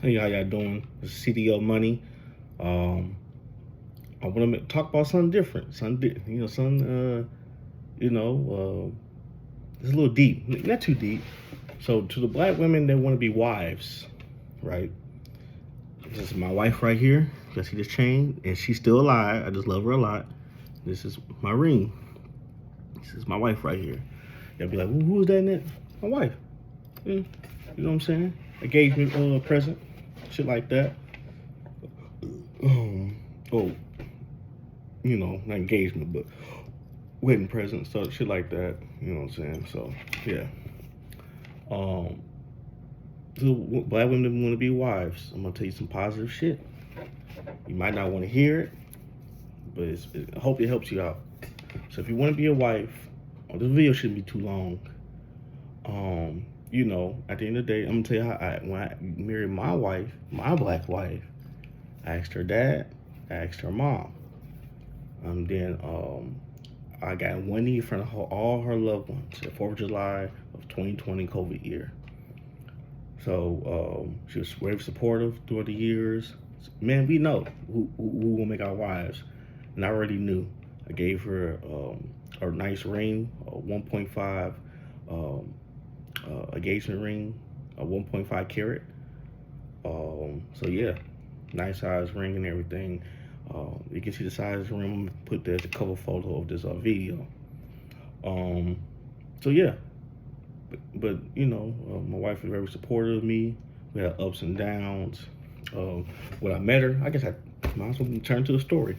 Hey, how y'all doing? It's CDO Money. Um, I want to talk about something different. It's a little deep, not too deep. So, to the black women that want to be wives, right? This is my wife right here. You see this chain, and she's still alive. I just love her a lot. This is my ring. This is my wife right here. Y'all be like, who's that? Net? My wife. Yeah, you know what I'm saying? Engagement present, shit like that. Oh, not engagement, but wedding present, stuff, shit like that. You know what I'm saying? So, yeah. Um, so black women want to be wives. I'm gonna tell you some positive shit. You might not want to hear it, but I hope it helps you out. So if you want to be a wife, this video shouldn't be too long. At the end of the day, I'm gonna tell you when I married my wife, my black wife, I asked her dad, I asked her mom. Then I got one knee in front of all her loved ones at 4th of July of 2020 COVID year. So she was very supportive through the years. Man, we know who will make our wives. And I already knew. I gave her a nice ring, a 1.5 engagement ring, a 1.5 carat. So yeah, nice size ring and everything. You can see the size of the ring. I'm gonna put there as a cover photo of this video. So yeah, but my wife is very supportive of me. We had ups and downs. When I met her, I guess I might as well turn to a story.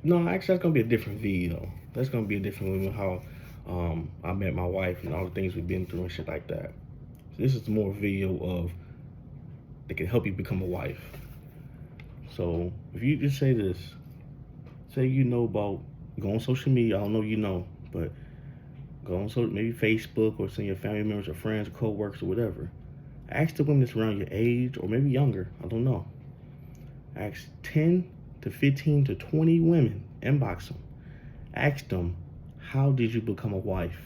No, actually, that's gonna be a different video. That's gonna be a different video how I met my wife and all the things we've been through and shit like that. So this is more video of that can help you become a wife. So if you just say this, say you know about go on social media. I don't know but go on maybe Facebook or send your family members or friends or co-workers or whatever. Ask the women that's around your age or maybe younger. I don't know. Ask 10 to 15 to 20 women. Inbox them. Ask them, how did you become a wife?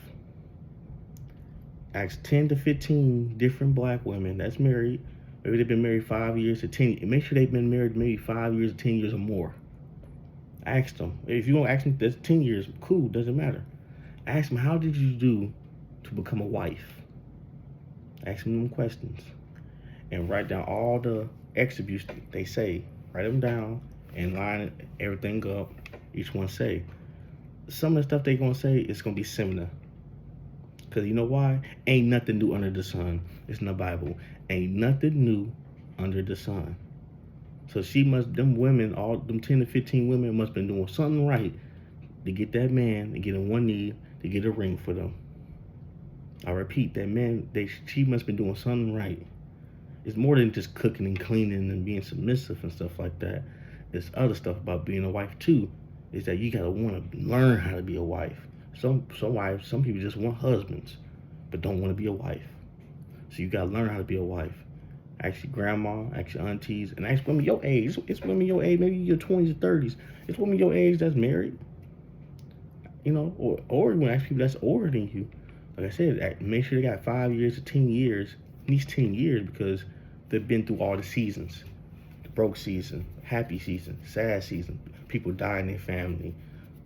Ask 10 to 15 different black women that's married. Maybe they've been married 5 years to 10. Make sure they've been married maybe 5 years or 10 years or more. Ask them. If you don't ask them that's 10 years, cool, doesn't matter. Ask them, how did you do to become a wife? Ask them questions. And write down all the attributes they say. Write them down and line everything up. Each one say. Some of the stuff they gonna say is gonna be similar. Cause you know why? Ain't nothing new under the sun. It's in the Bible. Ain't nothing new under the sun. So them women, all them 10 to 15 women must have been doing something right to get that man and get on one knee to get a ring for them. I repeat, that man, she must have been doing something right. It's more than just cooking and cleaning and being submissive and stuff like that. There's other stuff about being a wife too. Is that you gotta want to learn how to be a wife. Some wives, some people just want husbands, but don't want to be a wife. So you gotta learn how to be a wife. Ask your grandma, ask your aunties, and ask women your age. It's women your age, maybe your 20s or 30s. It's women your age that's married. Or you want to ask people that's older than you. Like I said, make sure they got 5 years to 10 years, at least 10 years, because they've been through all the seasons. The broke season, happy season, sad season. People die in their family,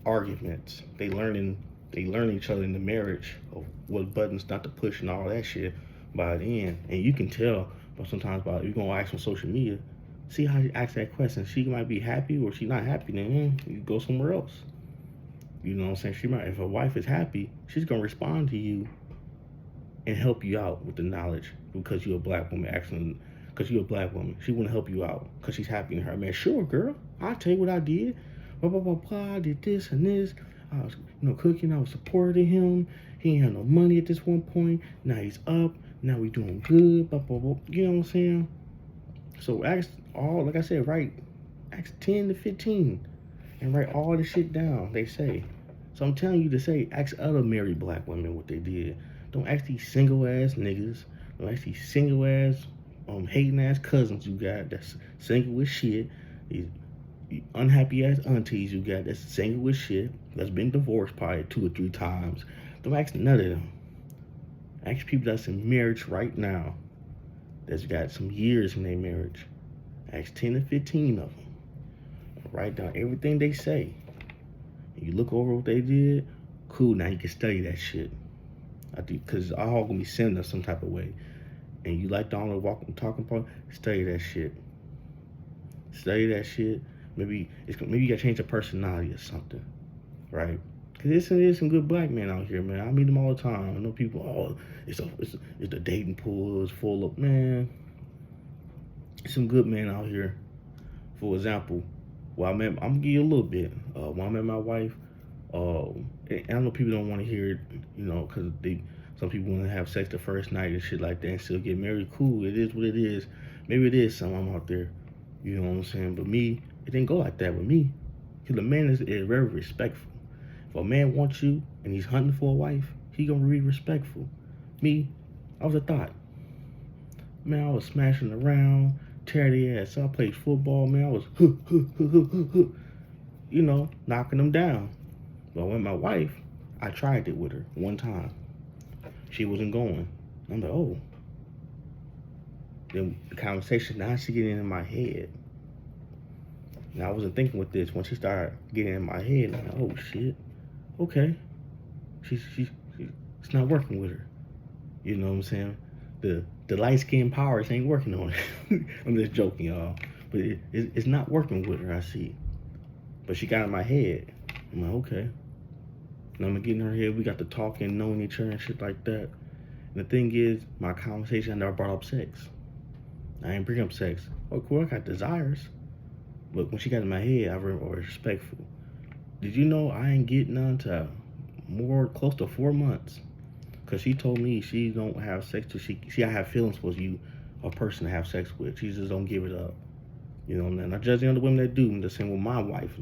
arguments. They learn each other in the marriage of what buttons not to push and all that shit by the end. And you can tell, but sometimes you're gonna ask on social media, see how you ask that question. She might be happy or she's not happy, then you go somewhere else. You know what I'm saying? If a wife is happy, she's gonna respond to you and help you out with the knowledge because you're a black woman. Because you're a black woman, she want to help you out because she's happy in her. Man, sure, girl, I'll tell you what I did. Blah blah blah blah. I did this and this. I was, cooking. I was supporting him. He ain't had no money at this one point. Now he's up. Now we doing good. Blah blah blah. You know what I'm saying? So like I said, ask 10 to 15 and write all the shit down they say. So I'm telling you to say, ask other married black women what they did. Don't ask these single ass niggas. Don't ask these single ass, hating ass cousins you got that's single with shit. These unhappy ass aunties you got that's single with shit, that's been divorced probably 2 or 3 times. Don't ask none of them. Ask people that's in marriage right now, that's got some years in their marriage. Ask 10 to 15 of them. Write down everything they say. And you look over what they did, cool, now you can study that shit. I think, because all gonna be similar some type of way. And you like the only walking talking part, study that shit. Study that shit. Maybe you gotta change your personality or something, right? Cause there's some good black men out here, man. I meet them all the time. I know people. Oh, it's the dating pool is full of, man. Some good men out here. For example, I'm gonna give you a little bit. When I met my wife, and I know people don't want to hear it, because some people want to have sex the first night and shit like that and still get married. Cool, it is what it is. Maybe it is someone out there, you know what I'm saying? But me, it didn't go like that with me. Because a man is very respectful. If a man wants you and he's hunting for a wife, he gonna be respectful. Me, I was a thought. Man, I was smashing around, tear the ass. I played football, man. I was knocking them down. But with my wife, I tried it with her one time. She wasn't going. I'm like, oh. Then the conversation, now she getting in my head. And I wasn't thinking with this. When she started getting in my head, I'm like, oh shit. Okay. It's not working with her. You know what I'm saying? The light skin powers ain't working on her. I'm just joking, y'all. But it's not working with her, I see. But she got in my head. I'm like, okay. And I'm gonna get in her head. We got to talking, knowing each other and shit like that. And the thing is, my conversation, I never brought up sex. I ain't bring up sex. Oh, cool, I got desires. But when she got in my head, I was respectful. Did you know I ain't getting none to close to 4 months? Because she told me she don't have sex till she have feelings for you, a person to have sex with. She just don't give it up. You know what I mean? Not judging other women that do. I'm just saying with my wife.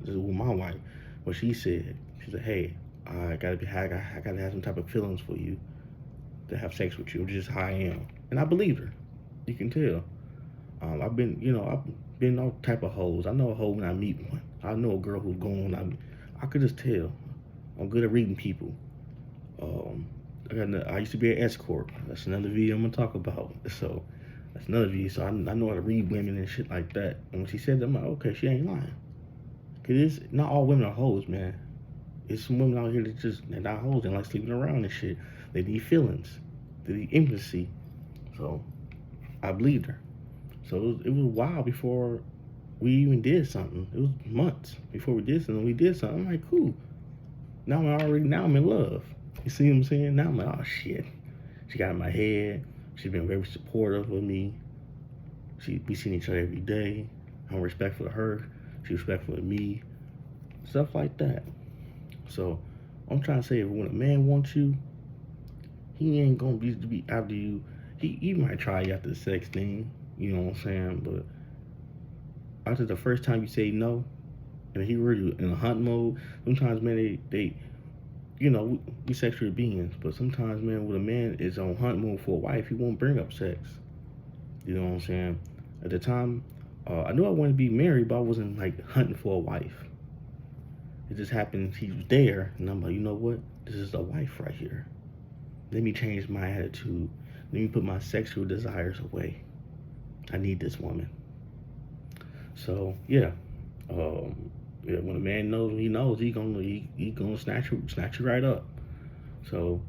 This is with my wife. What she said. She said, hey, I gotta have some type of feelings for you to have sex with you. Just how I am. And I believe her. You can tell. I've been all type of hoes. I know a hoe when I meet one. I know a girl who's going. I could just tell. I'm good at reading people. I used to be an escort. That's another video I'm gonna talk about. So that's another video. So I know how to read women and shit like that. And when she said that, I'm like, okay, she ain't lying. Cause not all women are hoes, man. There's some women out here they're not hoes. They like sleeping around and shit. They need feelings. They need intimacy. So I believed her. So it was a while before we even did something. It was months before we did something. We did something. I'm like, cool. Now I'm in love. You see what I'm saying? Now I'm like, oh shit. She got in my head. She's been very supportive of me. We seen each other every day. I'm respectful of her. She's respectful of me. Stuff like that. So I'm trying to say, when a man wants you, he ain't gonna be after you. He might try you after the sex thing. You know what I'm saying? But after the first time you say no, and he really in a hunt mode, sometimes, man, they we sexual beings, but sometimes, man, when a man is on hunt mode for a wife, he won't bring up sex. You know what I'm saying? At the time, I knew I wanted to be married, but I wasn't like hunting for a wife. It just happened, he was there, and I'm like, you know what? This is a wife right here. Let me change my attitude. Let me put my sexual desires away. I need this woman. So yeah, when a man knows what he knows, he gonna snatch you right up. So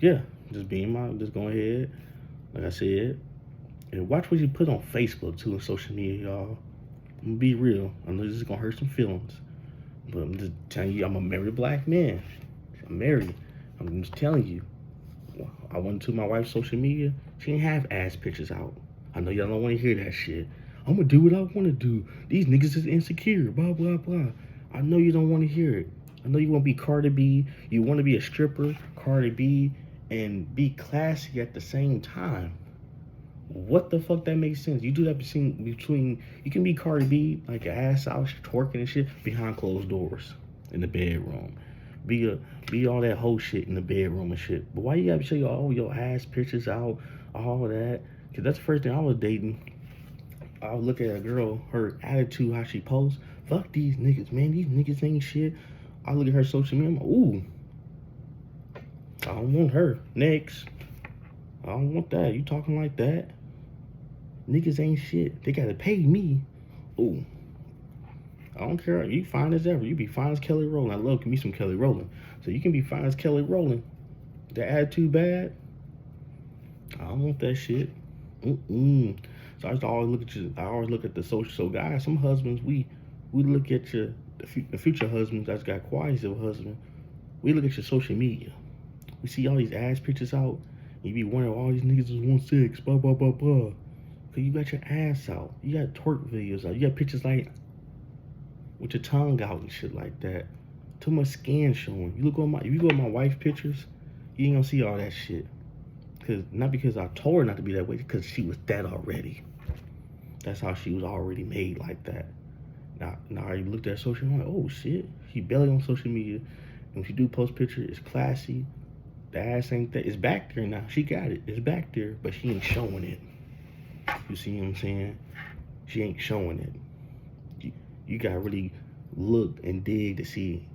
yeah, just go ahead, like I said, and watch what you put on Facebook too and social media, y'all. I'm gonna be real. I know this is gonna hurt some feelings, but I'm just telling you, I'm a married black man. I'm married. I'm just telling you. I went to my wife's social media. She didn't have ass pictures out. I know y'all don't want to hear that shit. I'm gonna do what I want to do. These niggas is insecure, blah, blah, blah. I know you don't want to hear it. I know you want to be Cardi B. You want to be a stripper, Cardi B, and be classy at the same time. What the fuck that makes sense? You do that between you can be Cardi B, like your ass out, twerking and shit, behind closed doors in the bedroom. Be all that whole shit in the bedroom and shit. But why you gotta show all your ass pictures out, all that? Cause that's the first thing I was dating. I would look at a girl, her attitude, how she posts. Fuck these niggas, man. These niggas ain't shit. I look at her social media, I'm like, ooh. I don't want her. Next. I don't want that. You talking like that? Niggas ain't shit. They gotta pay me. Ooh. I don't care. You fine as ever. You be fine as Kelly Rowland. I love me some Kelly Rowland. So you can be fine as Kelly Rowland. The attitude bad. I don't want that shit. So I just always look at you. I always look at the social. So guys, some husbands we look at the future husbands that's got qualities of a husband. We look at your social media. We see all these ass pictures out. And you be wondering, all these niggas just want sex. Blah blah blah blah. Cause you got your ass out. You got twerk videos out. You got pictures like with your tongue out and shit like that. Too much skin showing. If you go on my wife's pictures, you ain't gonna see all that shit. Not because I told her not to be that way, because she was that already. That's how she was already made like that. Now I looked at social media, I'm like, oh shit, she barely on social media. And when she do post picture, it's classy. The ass ain't that. It's back there now. She got it. It's back there, but she ain't showing it. You see what I'm saying? She ain't showing it. You gotta really look and dig to see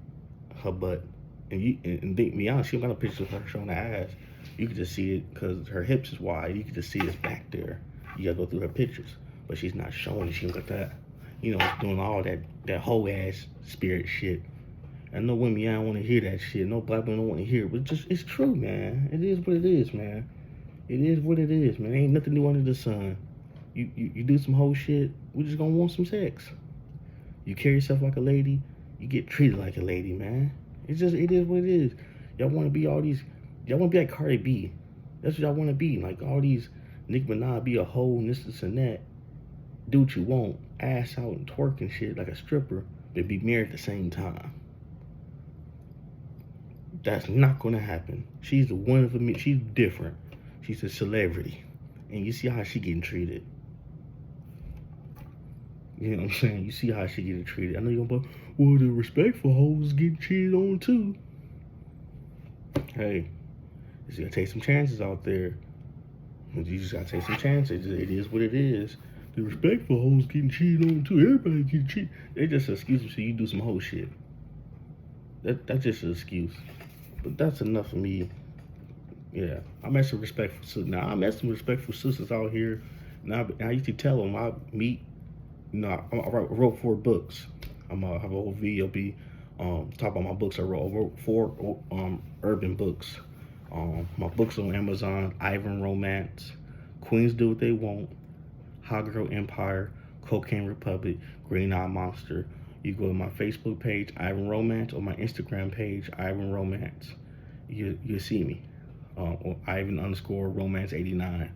her butt. And be honest, she don't got no pictures of her showing her ass. You can just see it because her hips is wide. You can just see it's back there. You gotta go through her pictures, but she's not showing it. She's like that, doing all that whole ass spirit shit. I know women, I don't want to hear that shit. No black women don't want to hear it, but it's true, man. It is what it is, man. It is what it is, man. Ain't nothing new under the sun. You do some whole shit, we just gonna want some sex. You carry yourself like a lady, you get treated like a lady, man. It is what it is. Y'all want to be like Cardi B. That's what y'all want to be. Like all these Nicki Minaj, be a hoe and this and that. Do what you want. Ass out and twerk and shit like a stripper, but be married at the same time. That's not gonna happen. She's the one of me. She's different. She's a celebrity. And you see how she getting treated. You know what I'm saying? You see how she getting treated. I know you're gonna be, well, the respectful hoes getting cheated on too. Hey, you just gotta take some chances out there. You just gotta take some chances. It is what it is. The respectful hoes getting cheated on too. Everybody getting cheated. They just an excuse so you do some whole shit. That's just an excuse. But that's enough for me. Yeah, I met some respectful sisters. Now I met some respectful sisters out here. And I used to tell them I meet. I wrote 4 books. I'm gonna have a whole video be talk about my books. I wrote 4 urban books. My books on Amazon: Ivan Romance, Queens Do What They Want, Hot Girl Empire, Cocaine Republic, Green Eye Monster. You go to my Facebook page, Ivan Romance, or my Instagram page, Ivan Romance. You'll see me. Or Ivan_Romance89.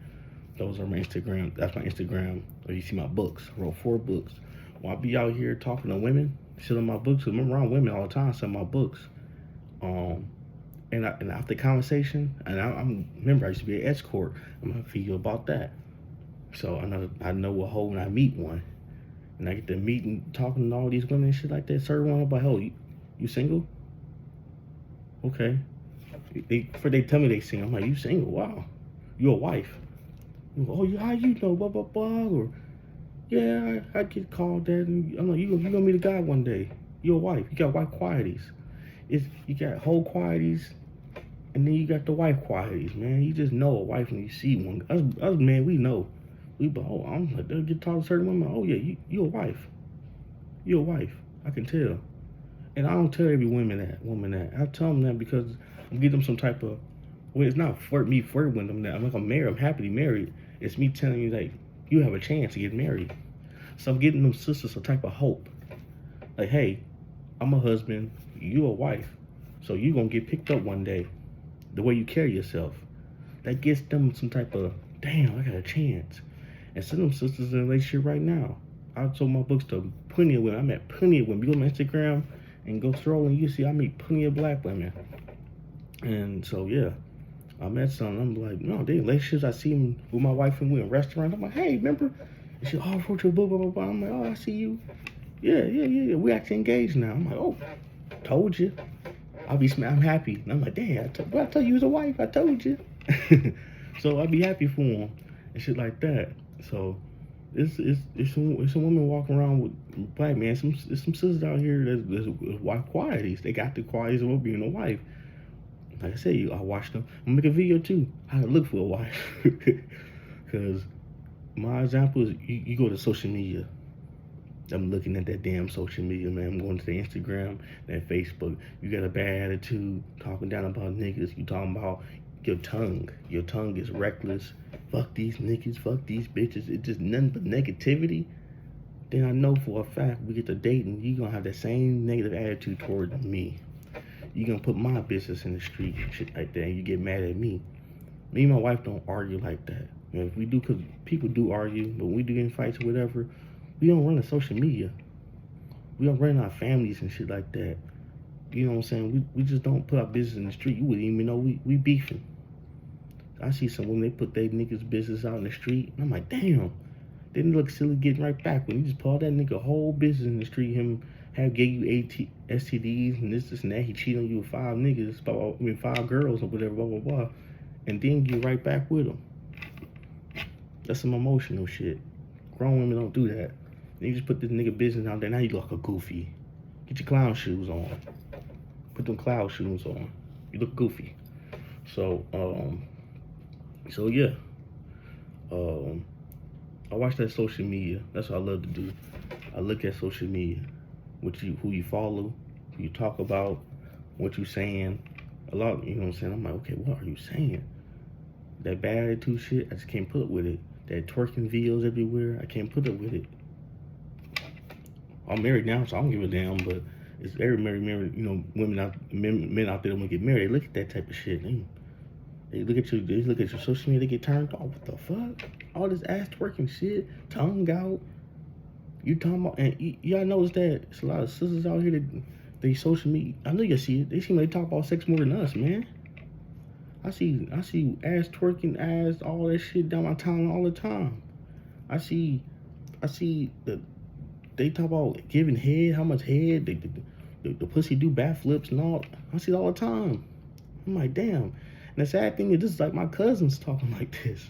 Those are my Instagram. That's my Instagram. Or you see my books. I wrote 4 books. When I be out here talking to women, selling my books, because I'm around women all the time, selling my books. And after the conversation, and remember I used to be an escort. I'm gonna feel you about that. So I know a hoe when I meet one. And I get to meet and talking to all these women and shit like that. Certain one, I'm like, oh, you single? Okay. They tell me they single. I'm like, you single? Wow. You a wife? Oh, how you know? Blah, blah, blah. Or, yeah, I get called that. And I'm like, you gonna meet a guy one day. You're a wife. You got wife qualities. You got whole qualities, and then you got the wife qualities, man. You just know a wife when you see one. Us man, we know. I'm like, they'll get talking to certain women. Oh yeah, you a wife. You a wife. I can tell. And I don't tell every woman that. I tell them that because I'm giving them some type of. Well, it's not me flirting with them. That I'm like, I'm married. I'm happily married. It's me telling you like you have a chance to get married. So I'm giving them sisters some type of hope. Like, hey, I'm a husband. You a wife. So you gonna get picked up one day. The way you carry yourself, that gets them some type of damn. I got a chance. And some of them sisters in a relationship right now. I sold my books to plenty of women. I met plenty of women. You go on my Instagram and go scrolling, you see I meet plenty of black women. And so yeah, I met some. I'm like, no, they relationships. I see them with my wife and we in restaurants. I'm like, hey, remember? And she, I wrote your book, blah blah blah. I'm like, oh, I see you. Yeah. We actually engaged now. I'm like, oh, told you. I'm happy. And I'm like, damn, I told you was a wife. I told you. So I'd be happy for them and shit like that. So it's some women walking around with black man. There's some sisters out here that's wife qualities. They got the qualities of being a wife. Like I said, I watched them. I'm gonna make a video too, how to look for a wife. Because my example is you go to social media. I'm looking at that damn social media, man. I'm going to the Instagram, that Facebook. You got a bad attitude, talking down about niggas. You talking about your tongue. Your tongue is reckless. Fuck these niggas, fuck these bitches. It's just nothing but negativity. Then I know for a fact we get to dating, you gonna have the same negative attitude toward me. You gonna put my business in the street and shit like that, and you get mad at me. Me and my wife don't argue like that. You know, if we do, because people do argue, but when we do get in fights or whatever, we don't run on social media. We don't run our families and shit like that. You know what I'm saying? We just don't put our business in the street. You wouldn't even know we beefing. I see some women, they put their niggas' business out in the street, and I'm like, damn. They look silly getting right back when you just pull that nigga whole business in the street. Him gave you STDs and this and that. He cheated on you with 5 niggas, 5 girls or whatever, blah blah blah, and then get right back with them. That's some emotional shit. Grown women don't do that. You just put this nigga business out there. Now you look like a goofy. Get your clown shoes on. Put them clown shoes on. You look goofy. So yeah. I watch that social media. That's what I love to do. I look at social media. Who you follow, who you talk about, what you saying. You know what I'm saying? I'm like, okay, what are you saying? That bad attitude shit, I just can't put up with it. That twerking videos everywhere, I can't put up with it. I'm married now, so I don't give a damn, but it's every married, men out there that want to get married, they look at that type of shit. They look at your social media, they get turned off. What the fuck? All this ass twerking shit, tongue out. You talking about, and y'all notice that it's a lot of sisters out here that they social media. I know you see it. They seem like they talk about sex more than us, man. I see ass twerking, ass, all that shit down my timeline all the time. I see that they talk about giving head, how much head, the pussy do backflips and all. I see it all the time. I'm like, damn. And the sad thing is, this is like my cousins talking like this.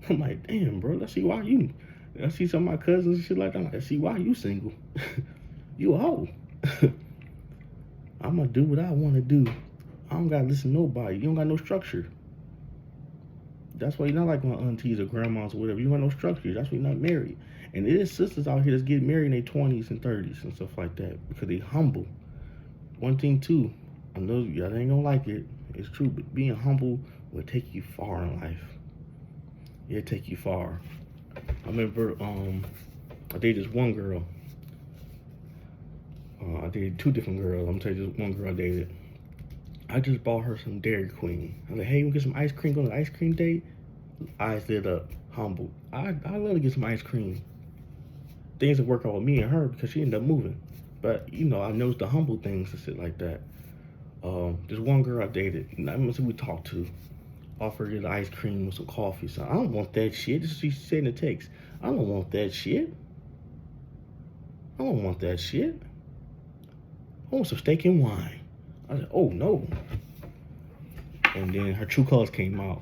I'm like, damn, bro. I see some of my cousins and shit like that. I'm like, I see why you single. You a hoe. I'm gonna do what I want to do. I don't gotta listen to nobody. You don't got no structure. That's why you're not like my aunties or grandmas or whatever. You don't got no structure. That's why you're not married. And there's sisters out here that's getting married in their 20s and 30s and stuff like that because they humble. One thing too, I know y'all ain't gonna like it. It's true, but being humble will take you far in life. It'll take you far. I remember I dated this one girl. I dated 2 different girls. I'm gonna tell you this one girl I dated. I just bought her some Dairy Queen. I was like, hey, you want to get some ice cream? Go on an ice cream date? Eyes lit up, humble. I love to get some ice cream. Things that work out with me and her because she ended up moving. But I noticed the humble things and shit like that. This one girl I dated, we talked to, offered her the ice cream with some coffee. So I don't want that shit. This is what she said in the text. I don't want that shit. I don't want that shit. I want some steak and wine. I said, oh no. And then her true colors came out.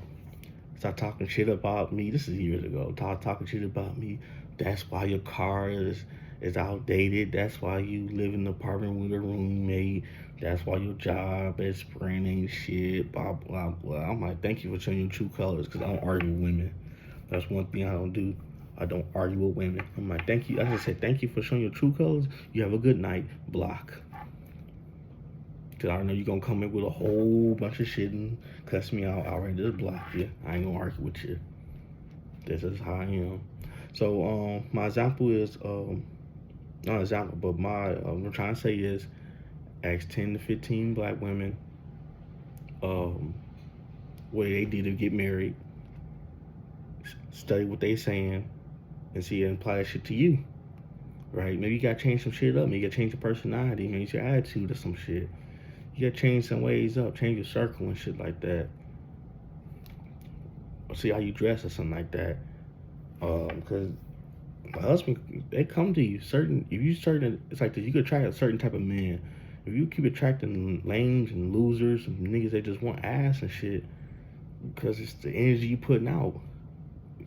Start talking shit about me. This is years ago. Talking shit about me. That's why your car is outdated. That's why you live in an apartment with a roommate. That's why your job is sprinting shit. Blah blah blah. I'm like, thank you for showing your true colors, because I don't argue with women. That's one thing I don't do. I don't argue with women. I'm like, thank you. I just said, thank you for showing your true colors. You have a good night. Block. Cause I know you're gonna come in with a whole bunch of shit and cuss me out. I already just block you. I ain't gonna argue with you. This is how I am. So my example is not example, but what I'm trying to say is ask 10 to 15 black women what they did to get married. Study what they saying and see and apply that shit to you. Right? Maybe you gotta change some shit up. Maybe you gotta change your personality. Maybe it's your attitude or some shit. You gotta change some ways up, change your circle and shit like that. Or see how you dress or something like that. Because my husband, they come to you it's like this, you could attract a certain type of man. If you keep attracting lames and losers and niggas that just want ass and shit, because it's the energy you putting out.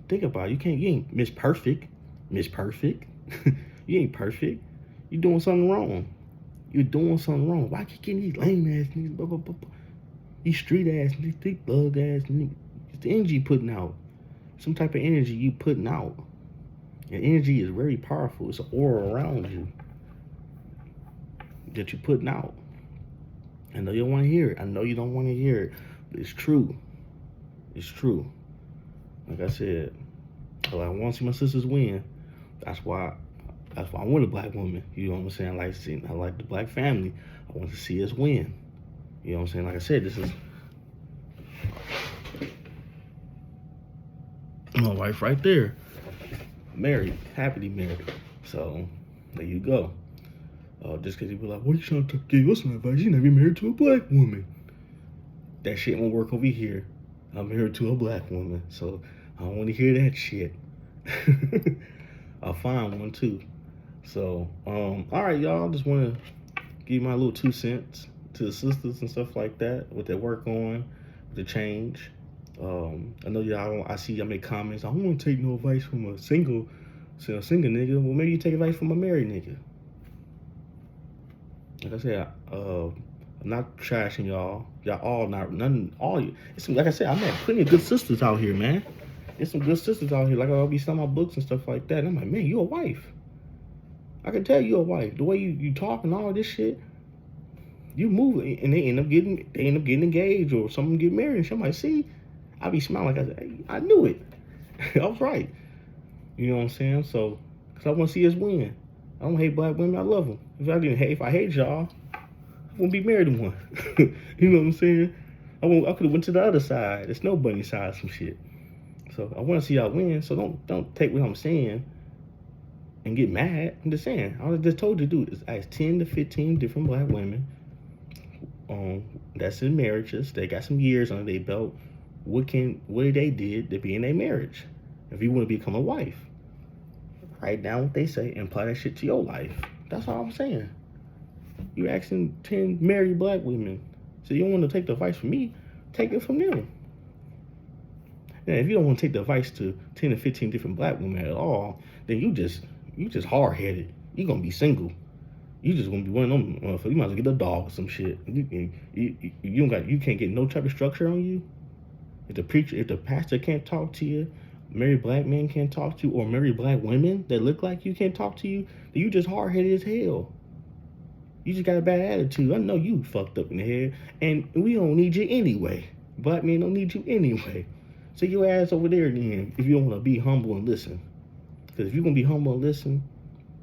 Think about it. You ain't Miss Perfect. You ain't perfect. You doing something wrong. You're doing something wrong. Why keep getting these lame ass niggas? Blah, blah, blah, blah. These street ass, these thick thug ass niggas. It's the energy you putting out. Some type of energy you putting out. And energy is very powerful. It's an aura around you that you're putting out. I know you don't want to hear it. I know you don't want to hear it. But it's true. It's true. Like I said, I want to see my sisters win. That's why I want a black woman. You know what I'm saying? I like the black family. I want to see us win. You know what I'm saying? Like I said, this is my wife right there. Married, happily married. So there you go. Just because you be like, what are you trying to give us some advice? You never been married to a black woman. That shit won't work over here. I'm married to a black woman, so I don't want to hear that shit. I'll find one too. So, all right, y'all. Just want to give my little 2 cents to the sisters and stuff like that with their work on, with the change. I know y'all. I see y'all make comments. I don't want to take no advice from a single nigga. Well, maybe you take advice from a married nigga. Like I said, I'm not trashing y'all. Y'all all not none. All you. It's like I said, I met plenty of good sisters out here, man. There's some good sisters out here. Like I'll be selling my books and stuff like that. And I'm like, man, you a wife. I can tell you a wife. The way you talk and all this shit. You move and they end up getting engaged or some of them get married. And somebody see, I be smiling like I said, hey, I knew it. I was right. You know what I'm saying? So, cause I want to see us win. I don't hate black women. I love them. If I hate y'all, I wouldn't be married to one. You know what I'm saying? I could have went to the other side, the snow bunny side, some shit. So I want to see y'all win. So don't take what I'm saying and get mad. I'm just saying. All I just told you to do is ask 10 to 15 different black women that's in marriages. They got some years under their belt. What they did to be in a marriage? If you want to become a wife, write down what they say and apply that shit to your life. That's all I'm saying. You're asking 10 married black women. So you don't want to take the advice from me, take it from them. Now, if you don't want to take the advice to 10 to 15 different black women at all, then you just hard-headed. You're going to be single. You just going to be one of them. You might as well get a dog or some shit. You can't get no type of structure on you. If the pastor can't talk to you, married black men can't talk to you, or married black women that look like you can't talk to you, then you just hard-headed as hell. You just got a bad attitude. I know you fucked up in the head, and we don't need you anyway. Black men don't need you anyway. So your ass over there then, if you don't want to be humble and listen. Because if you're going to be humble and listen,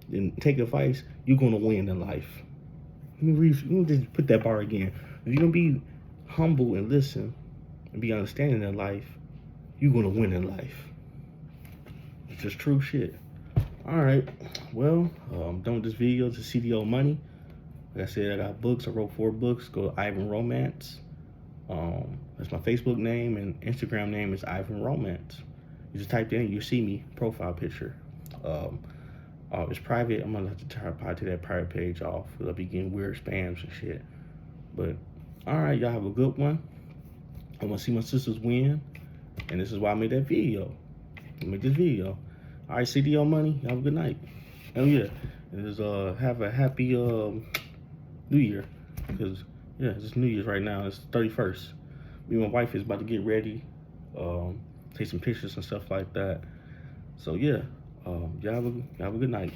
then take advice, you're going to win in life. Let me just put that bar again. If you're going to be humble and listen and be understanding in life, you're going to win in life. It's just true shit. All right. Well, I'm done with this video. It's CDO Money. Like I said, I got books. I wrote 4 books. Go to Ivan Romance. That's my Facebook name, and Instagram name is Ivan Romance. You just type that in, you see me, profile picture. It's private. I'm gonna have to probably take that private page off because I'll be getting weird spams and shit. But all right, y'all have a good one. I want to see my sisters win, and this is why I made that video. I made this video. All right, CDO Money. Y'all have a good night. Oh yeah, and just have a happy New Year, because yeah, it's New Year's right now. It's 31st. Me and my wife is about to get ready, take some pictures and stuff like that. So yeah, y'all have a good night.